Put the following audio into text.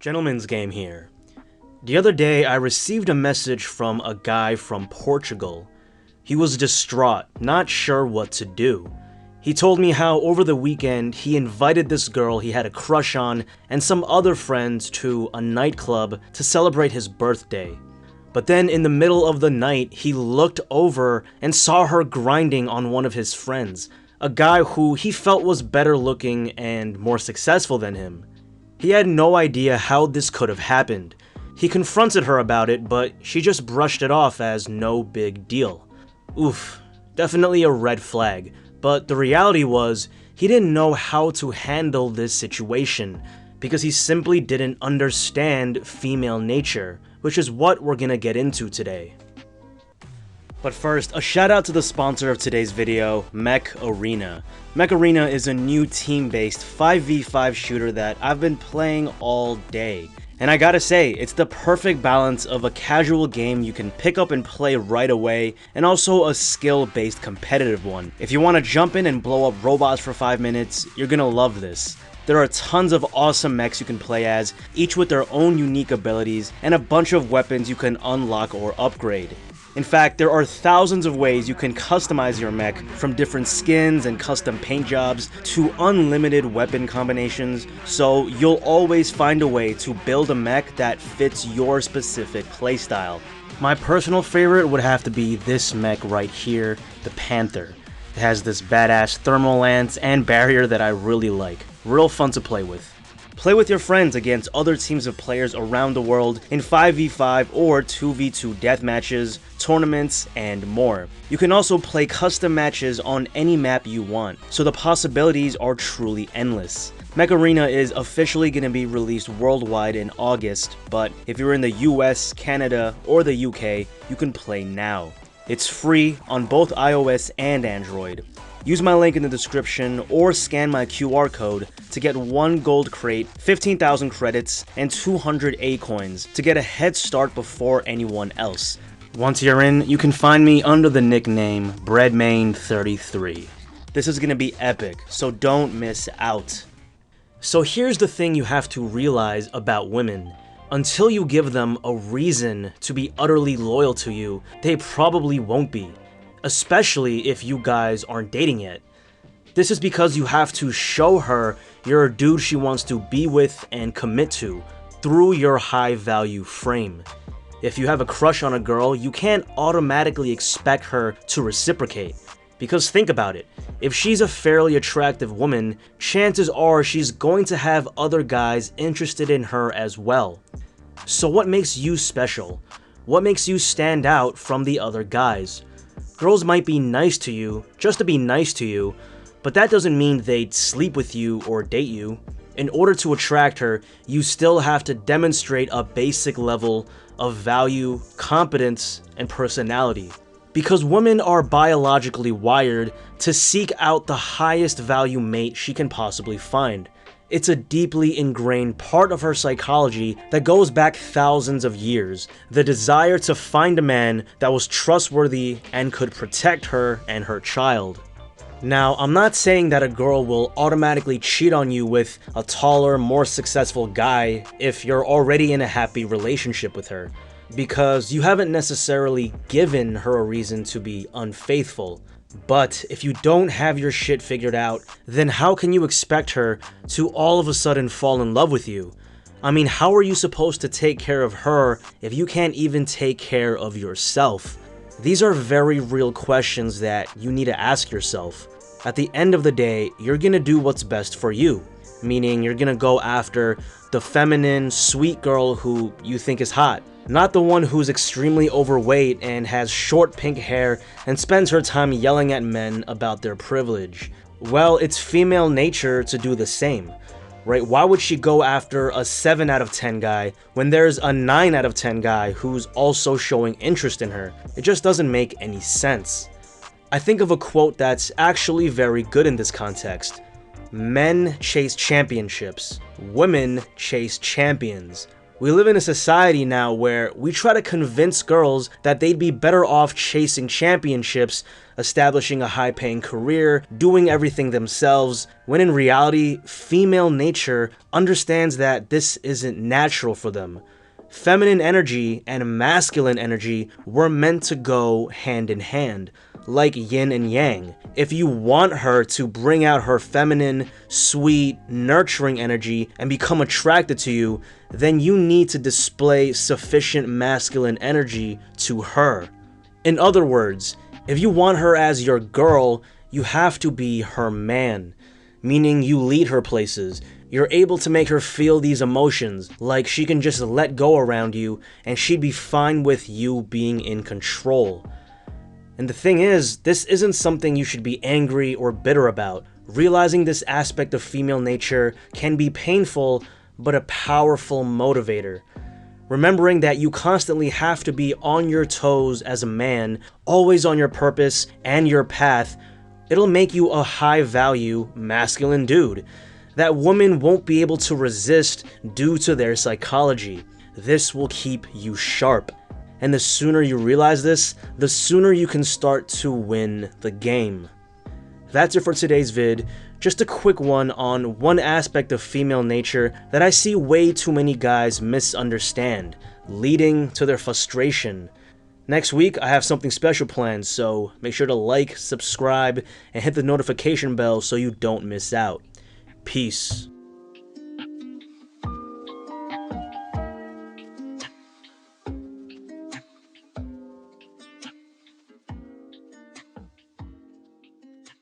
Gentleman's game here. The other day, I received a message from a guy from Portugal. He was distraught, not sure what to do. He told me how over the weekend, he invited this girl he had a crush on and some other friends to a nightclub to celebrate his birthday. But then in the middle of the night, he looked over and saw her grinding on one of his friends, a guy who he felt was better looking and more successful than him. He had no idea how this could have happened. He confronted her about it, but she just brushed it off as no big deal. Oof, definitely a red flag. But the reality was, he didn't know how to handle this situation because he simply didn't understand female nature, which is what we're gonna get into today. But first, a shout out to the sponsor of today's video, Mech Arena. Mech Arena is a new team-based 5v5 shooter that I've been playing all day. And I gotta say, it's the perfect balance of a casual game you can pick up and play right away, and also a skill-based competitive one. If you want to jump in and blow up robots for 5 minutes, you're gonna love this. There are tons of awesome mechs you can play as, each with their own unique abilities, and a bunch of weapons you can unlock or upgrade. In fact, there are thousands of ways you can customize your mech, from different skins and custom paint jobs to unlimited weapon combinations, so you'll always find a way to build a mech that fits your specific playstyle. My personal favorite would have to be this mech right here, the Panther. It has this badass thermal lance and barrier that I really like. Real fun to play with. Play with your friends against other teams of players around the world in 5v5 or 2v2 deathmatches, tournaments, and more. You can also play custom matches on any map you want, so the possibilities are truly endless. Mech Arena is officially going to be released worldwide in August, but if you're in the US, Canada, or the UK, you can play now. It's free on both iOS and Android. Use my link in the description or scan my QR code to get 1 gold crate, 15,000 credits, and 200 A-coins to get a head start before anyone else. Once you're in, you can find me under the nickname Breadmain33. This is gonna be epic, so don't miss out. So here's the thing you have to realize about women. Until you give them a reason to be utterly loyal to you, they probably won't be. Especially if you guys aren't dating yet. This is because you have to show her you're a dude she wants to be with and commit to through your high value frame. If you have a crush on a girl, you can't automatically expect her to reciprocate. Because think about it, if she's a fairly attractive woman, chances are she's going to have other guys interested in her as well. So what makes you special? What makes you stand out from the other guys? Girls might be nice to you, just to be nice to you, but that doesn't mean they'd sleep with you or date you. In order to attract her, you still have to demonstrate a basic level of value, competence, and personality. Because women are biologically wired to seek out the highest value mate she can possibly find. It's a deeply ingrained part of her psychology that goes back thousands of years. The desire to find a man that was trustworthy and could protect her and her child. Now, I'm not saying that a girl will automatically cheat on you with a taller, more successful guy if you're already in a happy relationship with her, because you haven't necessarily given her a reason to be unfaithful. But if you don't have your shit figured out, then how can you expect her to all of a sudden fall in love with you? I mean, how are you supposed to take care of her if you can't even take care of yourself? These are very real questions that you need to ask yourself. At the end of the day, you're gonna do what's best for you, meaning you're gonna go after the feminine, sweet girl who you think is hot. Not the one who's extremely overweight and has short pink hair and spends her time yelling at men about their privilege. Well, it's female nature to do the same, right? Why would she go after a 7 out of 10 guy when there's a 9 out of 10 guy who's also showing interest in her? It just doesn't make any sense. I think of a quote that's actually very good in this context. Men chase championships, women chase champions. We live in a society now where we try to convince girls that they'd be better off chasing championships, establishing a high-paying career, doing everything themselves, when in reality, female nature understands that this isn't natural for them. Feminine energy and masculine energy were meant to go hand in hand, like yin and yang. If you want her to bring out her feminine, sweet, nurturing energy and become attracted to you, then you need to display sufficient masculine energy to her. In other words, if you want her as your girl, you have to be her man, meaning you lead her places. You're able to make her feel these emotions, like she can just let go around you and she'd be fine with you being in control. And the thing is, this isn't something you should be angry or bitter about. Realizing this aspect of female nature can be painful, but a powerful motivator. Remembering that you constantly have to be on your toes as a man, always on your purpose and your path, it'll make you a high-value, masculine dude that women won't be able to resist due to their psychology. This will keep you sharp. And the sooner you realize this, the sooner you can start to win the game. That's it for today's vid. Just a quick one on one aspect of female nature that I see way too many guys misunderstand, leading to their frustration. Next week, I have something special planned, so make sure to like, subscribe, and hit the notification bell so you don't miss out. Peace.